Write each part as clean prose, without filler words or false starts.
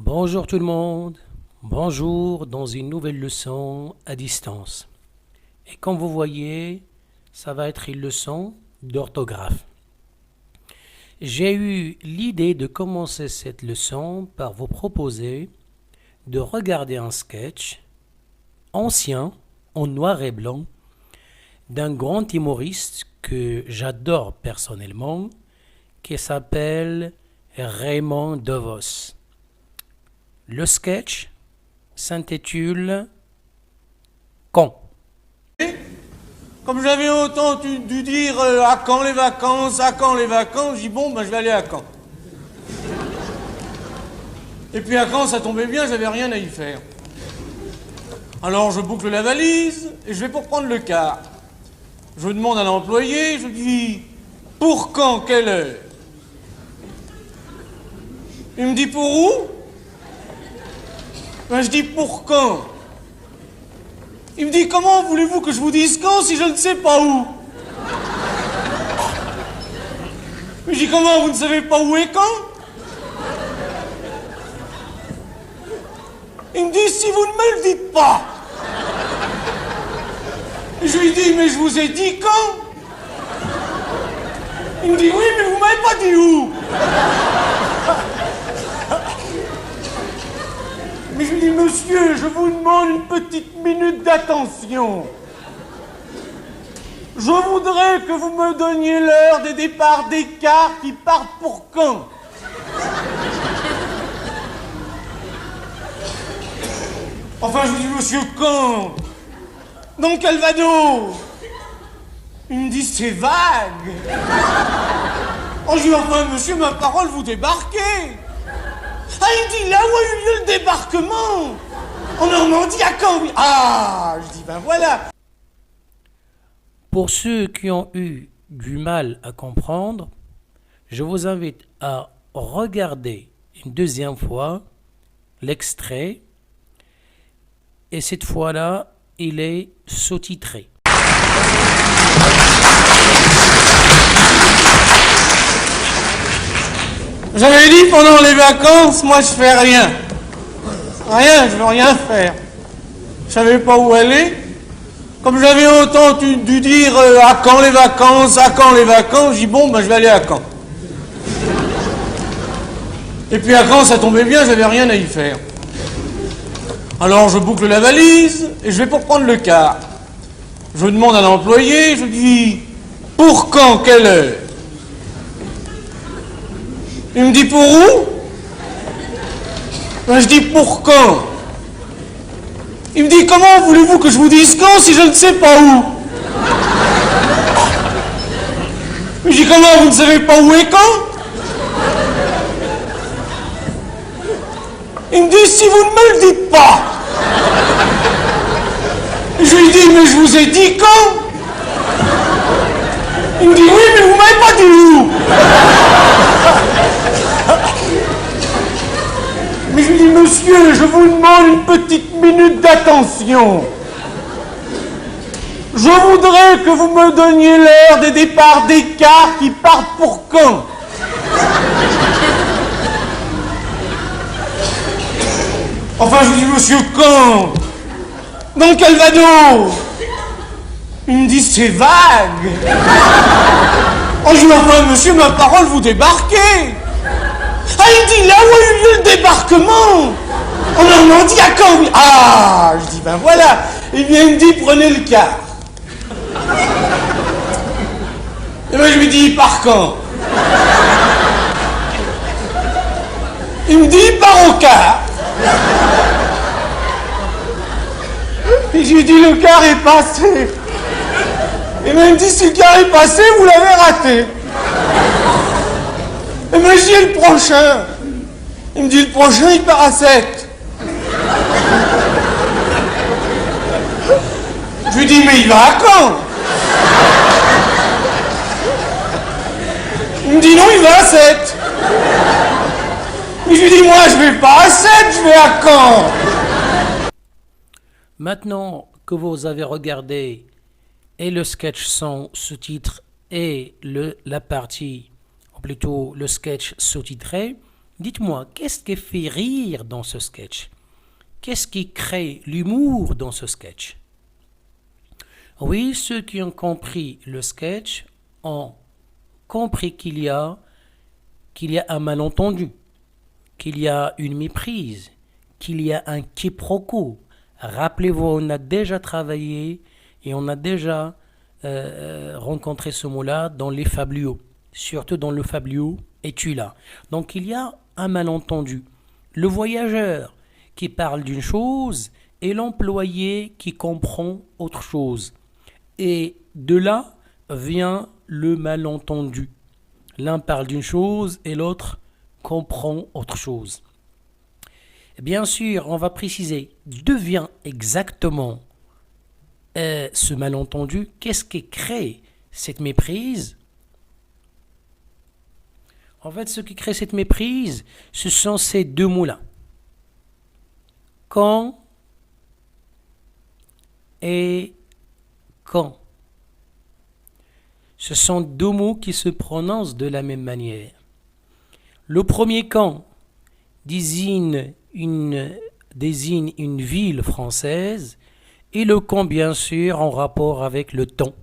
Bonjour tout le monde, bonjour dans une nouvelle leçon à distance. Et comme vous voyez, ça va être une leçon d'orthographe. J'ai eu l'idée de commencer cette leçon par vous proposer de regarder un sketch ancien, en noir et blanc, d'un grand humoriste que j'adore personnellement, qui s'appelle Raymond DeVos. Le sketch s'intitule Quand. Comme j'avais autant dû dire à quand les vacances, je dis bon, ben je vais aller à Caen. Et puis à Caen, ça tombait bien, j'avais rien à y faire. Alors je boucle la valise et je vais pour prendre le car. Je demande à l'employé, je dis pour quand, quelle heure? Il me dit pour où? Ben je dis pour quand? Il me dit comment voulez-vous que je vous dise quand si je ne sais pas où? Je dis comment vous ne savez pas où est quand? Il me dit si vous ne me le dites pas. Je lui dis mais je vous ai dit quand? Il me dit oui mais vous m'avez pas dit où. Mais je lui dis, monsieur, je vous demande une petite minute d'attention. Je voudrais que vous me donniez l'heure des départs des cars qui partent pour Caen. Enfin, je lui dis, monsieur, Caen? Dans le Calvados? Il me dit, c'est vague. Oh, je lui dis, enfin, monsieur, ma parole, vous débarquez. Ah, il dit là où a eu lieu le débarquement. En Normandie, à Caen, oui. Ah, je dis ben voilà. Pour ceux qui ont eu du mal à comprendre, je vous invite à regarder une deuxième fois l'extrait et cette fois-là, il est sous-titré. J'avais dit pendant les vacances, moi je fais rien. Rien, je veux rien faire. Je savais pas où aller. Comme j'avais autant dû dire à quand les vacances, je dis bon, ben je vais aller à Caen. Et puis à Caen, ça tombait bien, j'avais rien à y faire. Alors je boucle la valise et je vais pour prendre le car. Je demande à l'employé, je dis pour quand, quelle heure? Il me dit pour où? Ben, je dis pour quand? Il me dit comment voulez-vous que je vous dise quand si je ne sais pas où? Je dis comment vous ne savez pas où est quand? Il me dit si vous ne me le dites pas. Je lui dis mais je vous ai dit quand? Il me dit oui mais vous m'avez pas dit où? Mais je lui dis, monsieur, je vous demande une petite minute d'attention. Je voudrais que vous me donniez l'heure des départs des cars qui partent pour Caen. Enfin, je lui dis, monsieur, Caen? Dans le Calvados? Il me dit, c'est vague. Oh, je lui dis, enfin, monsieur, ma parole, vous débarquez. Ah, il dit là où a eu lieu le débarquement. En Normandie, à Caen, oui. Ah, je dis ben voilà. Eh bien, il me dit prenez le car. Et ben je lui dis par quand? Il me dit par au car. Et je lui dis le car est passé. Et ben il me dit si le car est passé, vous l'avez raté. Et moi je dis le prochain. Il me dit le prochain il part à 7. Je lui dis mais il va à Caen. Il me dit non il va à 7. Mais je lui dis moi je vais pas à 7, je vais à Caen. Maintenant que vous avez regardé et le sketch sans sous-titres et la partie, ou plutôt le sketch sous-titré, Dites-moi, qu'est-ce qui fait rire dans ce sketch? Qu'est-ce qui crée l'humour dans ce sketch? Oui, ceux qui ont compris le sketch ont compris qu'il y a un malentendu, qu'il y a une méprise, qu'il y a un quiproquo. Rappelez-vous, on a déjà travaillé et on a déjà rencontré ce mot-là dans les fabliaux, surtout dans le fabliau es-tu là. Donc il y a un malentendu. Le voyageur qui parle d'une chose et l'employé qui comprend autre chose. Et de là vient le malentendu. L'un parle d'une chose et l'autre comprend autre chose. Bien sûr, on va préciser d'où vient exactement ce malentendu. Qu'est-ce qui crée cette méprise? En fait, ce qui crée cette méprise, ce sont ces deux mots-là. Quand et quand. Ce sont deux mots qui se prononcent de la même manière. Le premier quand désigne une ville française et le quand, bien sûr, en rapport avec le temps.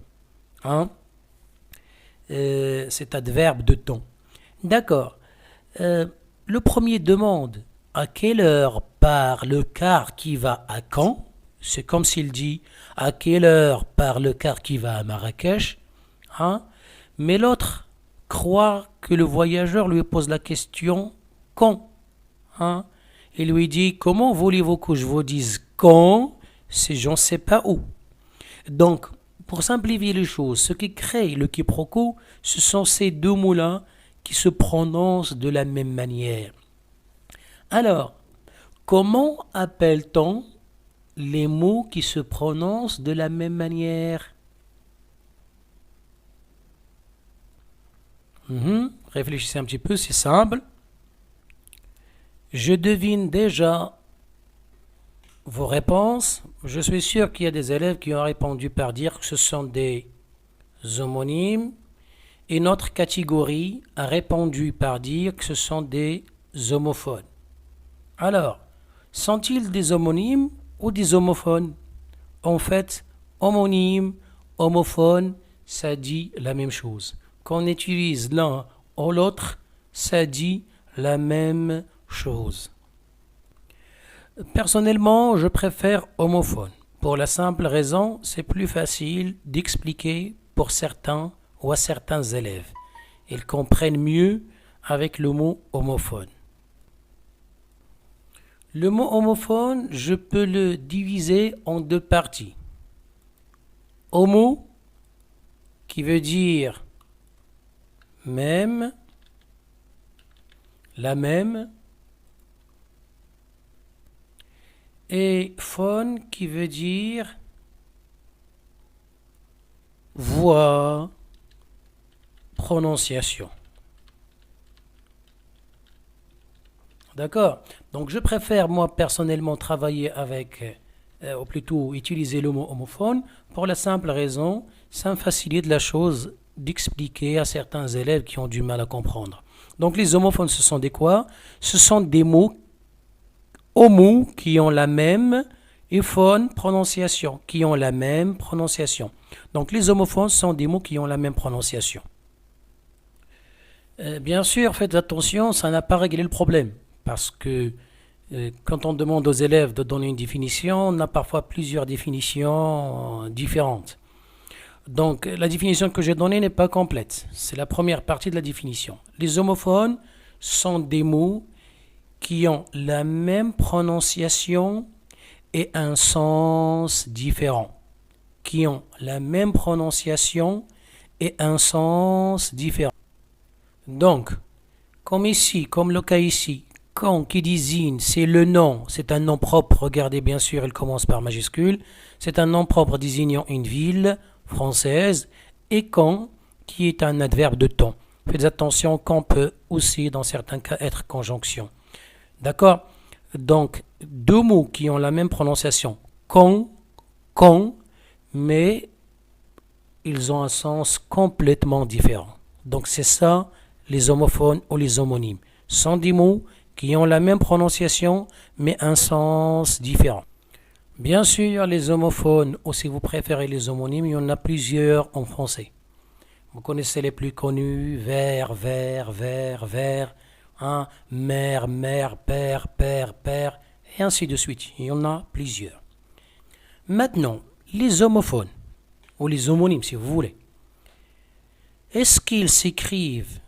Cet adverbe de temps. D'accord. Le premier demande à quelle heure part le car qui va à Caen. C'est comme s'il dit à quelle heure part le car qui va à Marrakech. Mais l'autre croit que le voyageur lui pose la question quand. Il lui dit comment voulez-vous que je vous dise quand si je ne sais pas où. Donc, pour simplifier les choses, ce qui crée le quiproquo, ce sont ces deux mots-là qui se prononcent de la même manière. Alors, comment appelle-t-on les mots qui se prononcent de la même manière? Réfléchissez un petit peu, c'est simple. Je devine déjà vos réponses. Je suis sûr qu'il y a des élèves qui ont répondu par dire que ce sont des homonymes. Et notre catégorie a répondu par dire que ce sont des homophones. Alors, sont-ils des homonymes ou des homophones? En fait, homonyme, homophone, ça dit la même chose. Qu'on utilise l'un ou l'autre, ça dit la même chose. Personnellement, je préfère homophone. Pour la simple raison, c'est plus facile d'expliquer pour certains ou à certains élèves. Ils comprennent mieux avec le mot homophone. Le mot homophone, je peux le diviser en deux parties. Homo, qui veut dire même, la même, et phone, qui veut dire voix, prononciation. D'accord? Donc je préfère moi personnellement travailler avec, ou plutôt utiliser le mot homophone pour la simple raison, ça me facilite la chose d'expliquer à certains élèves qui ont du mal à comprendre. Donc les homophones, ce sont des quoi? Ce sont des mots homo qui ont la même et phone, prononciation, qui ont la même prononciation. Donc les homophones sont des mots qui ont la même prononciation. Bien sûr, faites attention, ça n'a pas réglé le problème. Parce que quand on demande aux élèves de donner une définition, on a parfois plusieurs définitions différentes. Donc la définition que j'ai donnée n'est pas complète. C'est la première partie de la définition. Les homophones sont des mots qui ont la même prononciation et un sens différent. Qui ont la même prononciation et un sens différent. Donc, comme ici, comme le cas ici, quand qui désigne, c'est le nom, c'est un nom propre, regardez bien sûr, il commence par majuscule, c'est un nom propre désignant une ville française, et quand, qui est un adverbe de temps. Faites attention, quand peut aussi, dans certains cas, être conjonction. D'accord? Donc, deux mots qui ont la même prononciation, quand, mais ils ont un sens complètement différent. Donc, c'est ça, les homophones ou les homonymes. sont des mots qui ont la même prononciation mais un sens différent. Bien sûr, les homophones, ou si vous préférez les homonymes, il y en a plusieurs en français. Vous connaissez les plus connus, vers, hein, mère, père, et ainsi de suite. Il y en a plusieurs. Maintenant, les homophones, ou les homonymes si vous voulez, est-ce qu'ils s'écrivent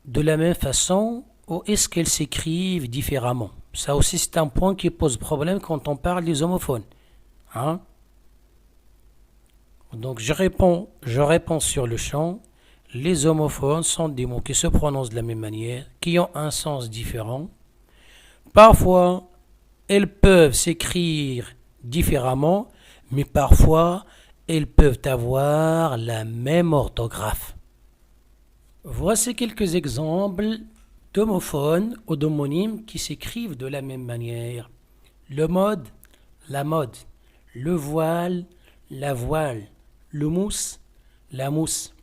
de la même façon ou est-ce qu'ils s'écrivent différemment? Ça aussi c'est un point qui pose problème quand on parle des homophones. Hein? Donc je réponds sur le champ. Les homophones sont des mots qui se prononcent de la même manière, qui ont un sens différent. Parfois, elles peuvent s'écrire différemment, mais parfois, elles peuvent avoir la même orthographe. Voici quelques exemples d'homophones ou d'homonymes qui s'écrivent de la même manière. Le mode, la mode. Le voile, la voile. Le mousse, la mousse.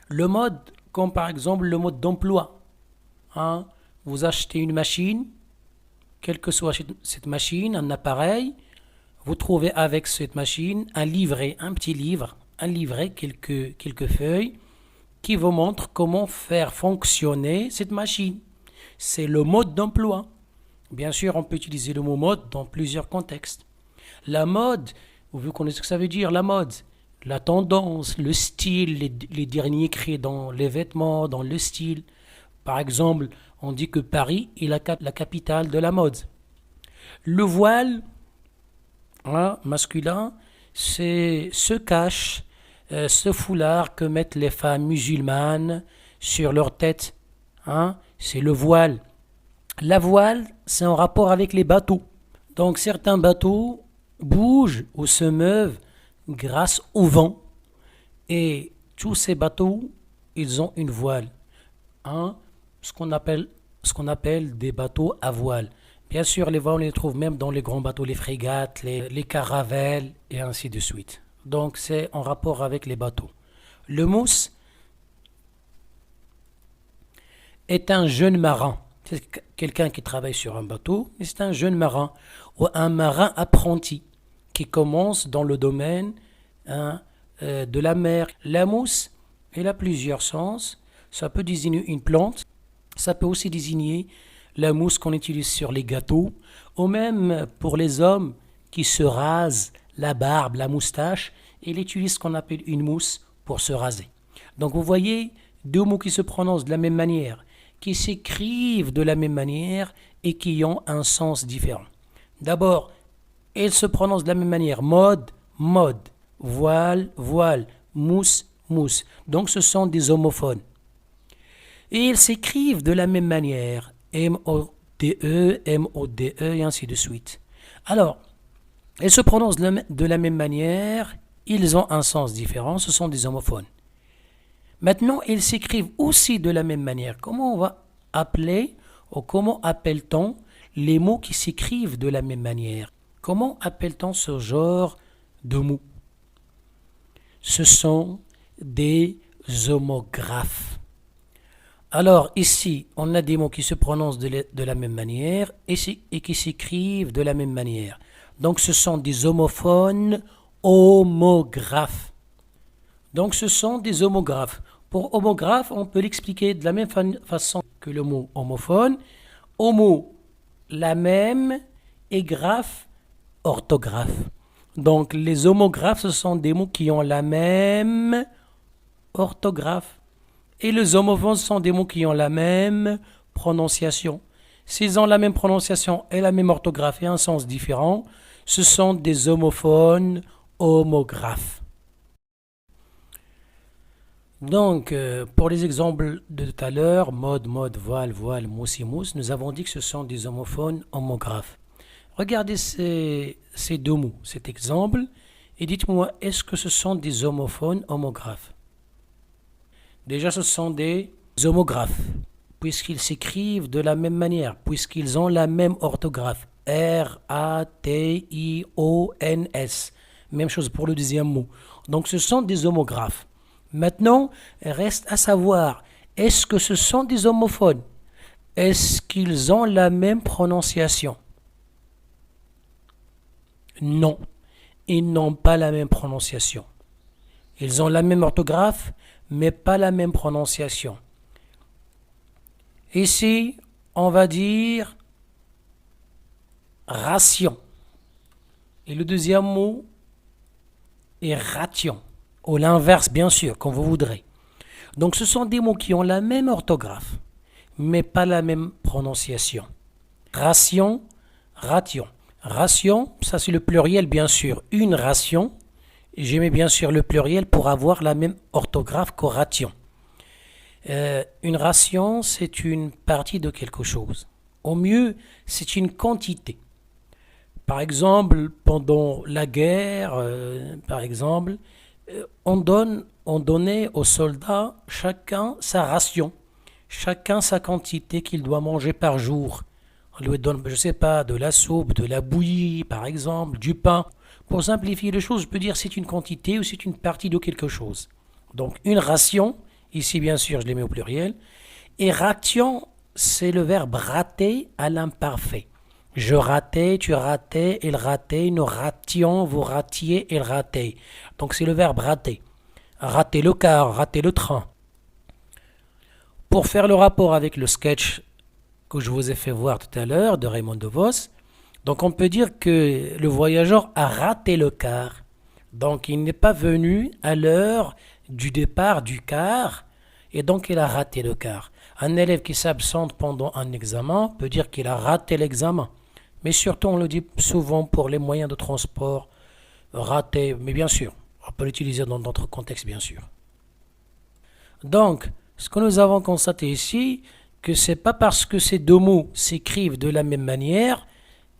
Le mode, comme par exemple le mode d'emploi. Hein? Vous achetez une machine, quelle que soit cette machine, un appareil, vous trouvez avec cette machine un livret, un petit livre, un livret, quelques feuilles, qui vous montre comment faire fonctionner cette machine. C'est le mode d'emploi. Bien sûr, on peut utiliser le mot mode dans plusieurs contextes. La mode, vous connaissez ce que ça veut dire, la mode. La tendance, le style, les derniers cris dans les vêtements, dans le style. Par exemple, on dit que Paris est la capitale de la mode. Le voile, hein, masculin, c'est ce cache, ce foulard que mettent les femmes musulmanes sur leur tête. Hein, c'est le voile. La voile, c'est en rapport avec les bateaux. Donc certains bateaux bougent ou se meuvent grâce au vent. Et tous ces bateaux, ils ont une voile. Hein, ce qu'on appelle des bateaux à voile. Bien sûr, les voiles, on les trouve même dans les grands bateaux, les frégates, les caravelles, et ainsi de suite. Donc, c'est en rapport avec les bateaux. Le mousse est un jeune marin. C'est quelqu'un qui travaille sur un bateau, mais c'est un jeune marin ou un marin apprenti qui commence dans le domaine de la mer. La mousse, elle a plusieurs sens. Ça peut désigner une plante. Ça peut aussi désigner la mousse qu'on utilise sur les gâteaux, ou même pour les hommes qui se rasent la barbe, la moustache, ils utilisent ce qu'on appelle une mousse pour se raser. Donc vous voyez, deux mots qui se prononcent de la même manière, qui s'écrivent de la même manière et qui ont un sens différent. D'abord, ils se prononcent de la même manière, mode, mode, voile, voile, mousse, mousse. Donc ce sont des homophones. Et ils s'écrivent de la même manière, M-O-D-E, M-O-D-E, et ainsi de suite. Alors, ils se prononcent de la même manière, ils ont un sens différent, ce sont des homophones. Maintenant, ils s'écrivent aussi de la même manière. Comment on va appeler, ou comment appelle-t-on les mots qui s'écrivent de la même manière? Comment appelle-t-on ce genre de mots? Ce sont des homographes. Alors ici, on a des mots qui se prononcent de la même manière et qui s'écrivent de la même manière. Donc ce sont des homophones homographes. Donc ce sont des homographes. Pour homographe, on peut l'expliquer de la même façon que le mot homophone. Homo, la même, et graphe, orthographe. Donc les homographes, ce sont des mots qui ont la même orthographe. Et les homophones sont des mots qui ont la même prononciation. S'ils ont la même prononciation et la même orthographe et un sens différent, ce sont des homophones homographes. Donc, pour les exemples de tout à l'heure, mode, mode, voile, voile, mousse et mousse, nous avons dit que ce sont des homophones homographes. Regardez ces deux mots, cet exemple, et dites-moi, est-ce que ce sont des homophones homographes? Déjà, ce sont des homographes, puisqu'ils s'écrivent de la même manière, puisqu'ils ont la même orthographe. R-A-T-I-O-N-S. Même chose pour le deuxième mot. Donc, ce sont des homographes. Maintenant, reste à savoir, est-ce que ce sont des homophones? Est-ce qu'ils ont la même prononciation? Non, ils n'ont pas la même prononciation. Ils ont la même orthographe, mais pas la même prononciation. Ici, on va dire ration. Et le deuxième mot est ration. Ou l'inverse, bien sûr, comme vous voudrez. Donc, ce sont des mots qui ont la même orthographe, mais pas la même prononciation. Ration, ration. Ration, ça c'est le pluriel, bien sûr. Une ration. J'ai mis bien sûr le pluriel pour avoir la même orthographe qu'au ration. Une ration, c'est une partie de quelque chose. Au mieux, c'est une quantité. Par exemple, pendant la guerre, on donnait aux soldats chacun sa ration, chacun sa quantité qu'il doit manger par jour. On lui donne, je ne sais pas, de la soupe, de la bouillie, par exemple, du pain. Pour simplifier les choses, je peux dire c'est une quantité ou c'est une partie de quelque chose. Donc une ration, ici bien sûr je l'ai mis au pluriel, et ration, c'est le verbe rater à l'imparfait. Je ratais, tu ratais, il ratait, nous rations, vous ratiez, il ratait. Donc c'est le verbe rater. Rater le car, rater le train. Pour faire le rapport avec le sketch que je vous ai fait voir tout à l'heure de Raymond DeVos, donc on peut dire que le voyageur a raté le car. Donc il n'est pas venu à l'heure du départ du car et donc il a raté le car. Un élève qui s'absente pendant un examen peut dire qu'il a raté l'examen. Mais surtout on le dit souvent pour les moyens de transport, raté, mais bien sûr, on peut l'utiliser dans d'autres contextes bien sûr. Donc, ce que nous avons constaté ici, que c'est pas parce que ces deux mots s'écrivent de la même manière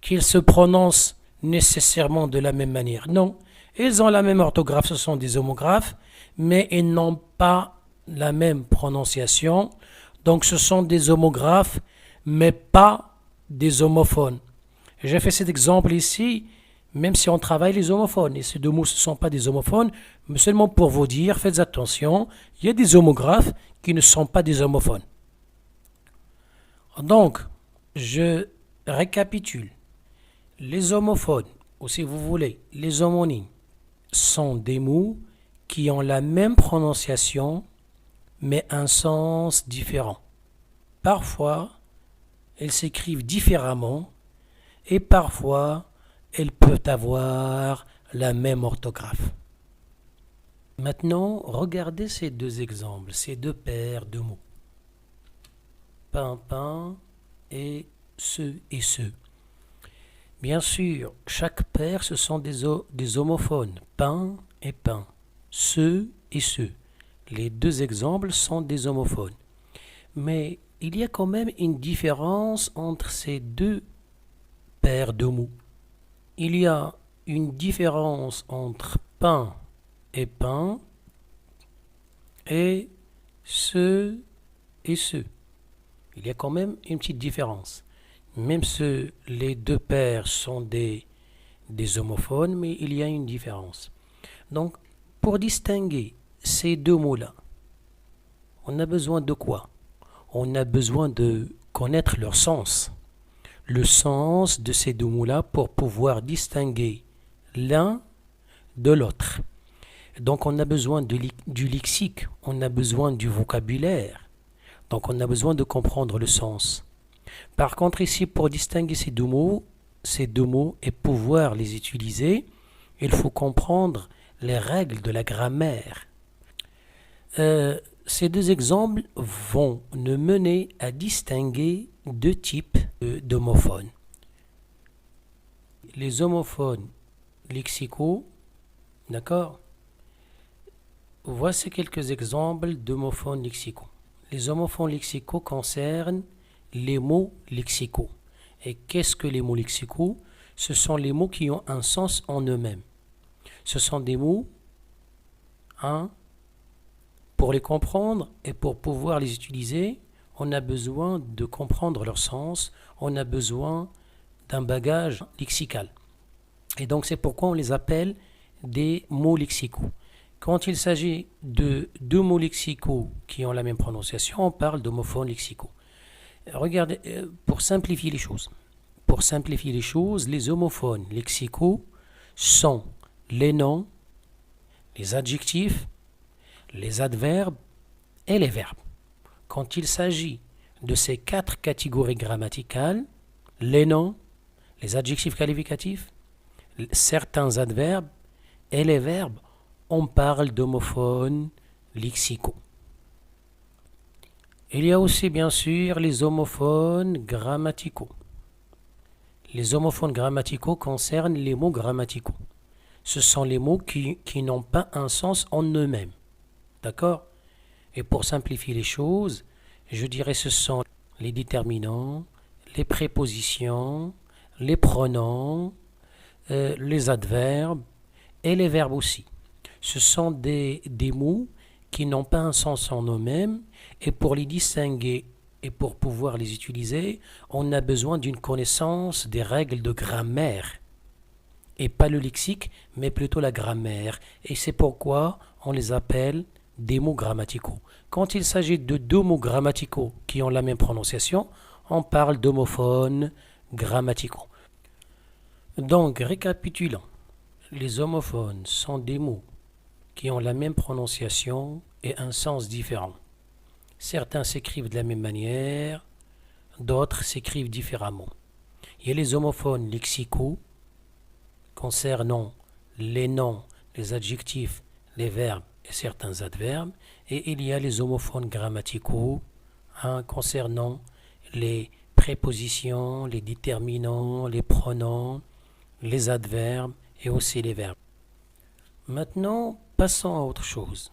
qu'ils se prononcent nécessairement de la même manière. Non, ils ont la même orthographe, ce sont des homographes, mais ils n'ont pas la même prononciation. Donc ce sont des homographes, mais pas des homophones. J'ai fait cet exemple ici, même si on travaille les homophones. Et ces deux mots, ne sont pas des homophones, mais seulement pour vous dire, faites attention, il y a des homographes qui ne sont pas des homophones. Donc, je récapitule. Les homophones, ou si vous voulez, les homonymes, sont des mots qui ont la même prononciation, mais un sens différent. Parfois, elles s'écrivent différemment, et parfois, elles peuvent avoir la même orthographe. Maintenant, regardez ces deux exemples, ces deux paires de mots. Pain, pain et ce et ce. Bien sûr, chaque paire, ce sont des homophones, pain et pain, ce et ce. Les deux exemples sont des homophones. Mais il y a quand même une différence entre ces deux paires de mots. Il y a une différence entre pain et pain et ce et ce. Il y a quand même une petite différence. Même si les deux paires sont des homophones, mais il y a une différence. Donc, pour distinguer ces deux mots-là, on a besoin de quoi? On a besoin de connaître leur sens. Le sens de ces deux mots-là pour pouvoir distinguer l'un de l'autre. Donc, on a besoin du lexique, on a besoin du vocabulaire. Donc, on a besoin de comprendre le sens. Par contre, ici, pour distinguer ces deux mots et pouvoir les utiliser, il faut comprendre les règles de la grammaire. Ces deux exemples vont nous mener à distinguer deux types d'homophones. Les homophones lexicaux, d'accord? Voici quelques exemples d'homophones lexicaux. Les homophones lexicaux concernent les mots lexicaux. Et qu'est-ce que les mots lexicaux? Ce sont les mots qui ont un sens en eux-mêmes. Ce sont des mots, pour les comprendre et pour pouvoir les utiliser, on a besoin de comprendre leur sens, on a besoin d'un bagage lexical. Et donc c'est pourquoi on les appelle des mots lexicaux. Quand il s'agit de deux mots lexicaux qui ont la même prononciation, on parle d'homophones lexicaux. Regardez, pour simplifier les choses, les homophones lexicaux sont les noms, les adjectifs, les adverbes et les verbes. Quand il s'agit de ces 4 catégories grammaticales, les noms, les adjectifs qualificatifs, certains adverbes et les verbes, on parle d'homophones lexicaux. Il y a aussi bien sûr les homophones grammaticaux. Les homophones grammaticaux concernent les mots grammaticaux. Ce sont les mots qui n'ont pas un sens en eux-mêmes. D'accord? Et pour simplifier les choses, je dirais ce sont les déterminants, les prépositions, les pronoms, les adverbes et les verbes aussi. Ce sont des mots qui n'ont pas un sens en eux-mêmes et pour les distinguer et pour pouvoir les utiliser, on a besoin d'une connaissance des règles de grammaire. Et pas le lexique, mais plutôt la grammaire. Et c'est pourquoi on les appelle des mots grammaticaux. Quand il s'agit de 2 mots grammaticaux qui ont la même prononciation, on parle d'homophones grammaticaux. Donc, récapitulons. Les homophones sont des mots qui ont la même prononciation et un sens différent. Certains s'écrivent de la même manière, d'autres s'écrivent différemment. Il y a les homophones lexicaux concernant les noms, les adjectifs, les verbes et certains adverbes, et il y a les homophones grammaticaux concernant les prépositions, les déterminants, les pronoms, les adverbes et aussi les verbes. Maintenant, passons à autre chose.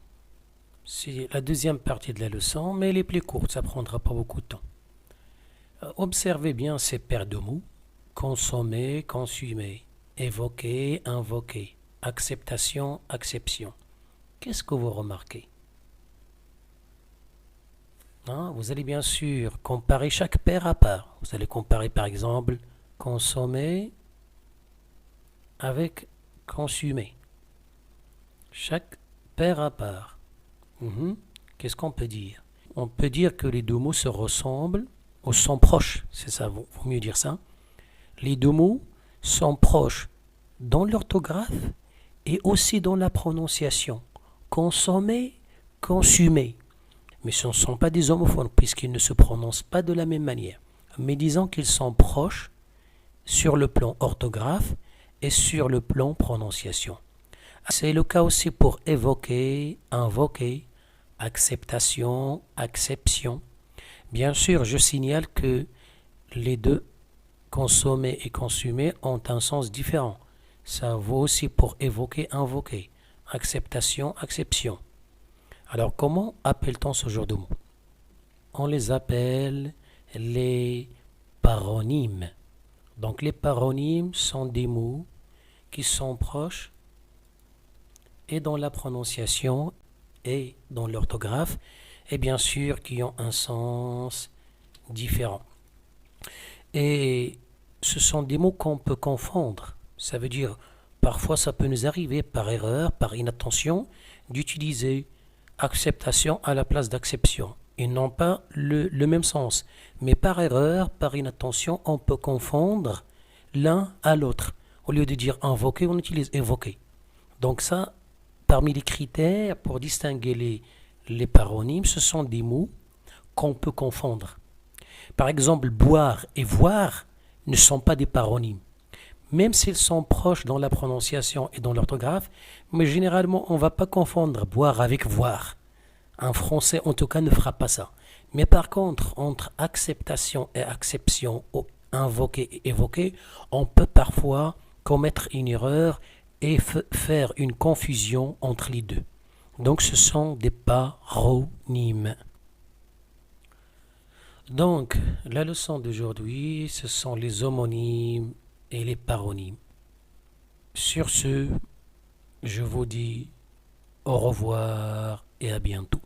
C'est la deuxième partie de la leçon, mais elle est plus courte, ça ne prendra pas beaucoup de temps. Observez bien ces paires de mots. Consommer, consumer, évoquer, invoquer, acceptation, acception. Qu'est-ce que vous remarquez? Vous allez bien sûr comparer chaque paire à part. Vous allez comparer par exemple consommer avec consumer. Chaque paire à part. Qu'est-ce qu'on peut dire? On peut dire que les 2 mots se ressemblent ou sont proches. C'est ça, vaut mieux dire ça. Les 2 mots sont proches dans l'orthographe et aussi dans la prononciation. Consommer, consumer. Mais ce ne sont pas des homophones puisqu'ils ne se prononcent pas de la même manière. Mais disons qu'ils sont proches sur le plan orthographe et sur le plan prononciation. C'est le cas aussi pour évoquer, invoquer, acceptation, acception. Bien sûr, je signale que les 2, consommer et consumer, ont un sens différent. Ça vaut aussi pour évoquer, invoquer, acceptation, acception. Alors, comment appelle-t-on ce genre de mots? On les appelle les paronymes. Donc, les paronymes sont des mots qui sont proches et dans la prononciation et dans l'orthographe, et bien sûr qui ont un sens différent. Et ce sont des mots qu'on peut confondre. Ça veut dire, parfois ça peut nous arriver par erreur, par inattention, d'utiliser acceptation à la place d'acception. Ils n'ont pas le même sens. Mais par erreur, par inattention, on peut confondre l'un à l'autre. Au lieu de dire invoquer, on utilise évoquer. Donc ça, parmi les critères pour distinguer les paronymes, ce sont des mots qu'on peut confondre. Par exemple, boire et voir ne sont pas des paronymes. Même s'ils sont proches dans la prononciation et dans l'orthographe, mais généralement, on ne va pas confondre boire avec voir. Un français, en tout cas, ne fera pas ça. Mais par contre, entre acceptation et acception, ou invoquer et évoquer, on peut parfois commettre une erreur et faire une confusion entre les 2. Donc, ce sont des paronymes. Donc, la leçon d'aujourd'hui, ce sont les homonymes et les paronymes. Sur ce, je vous dis au revoir et à bientôt.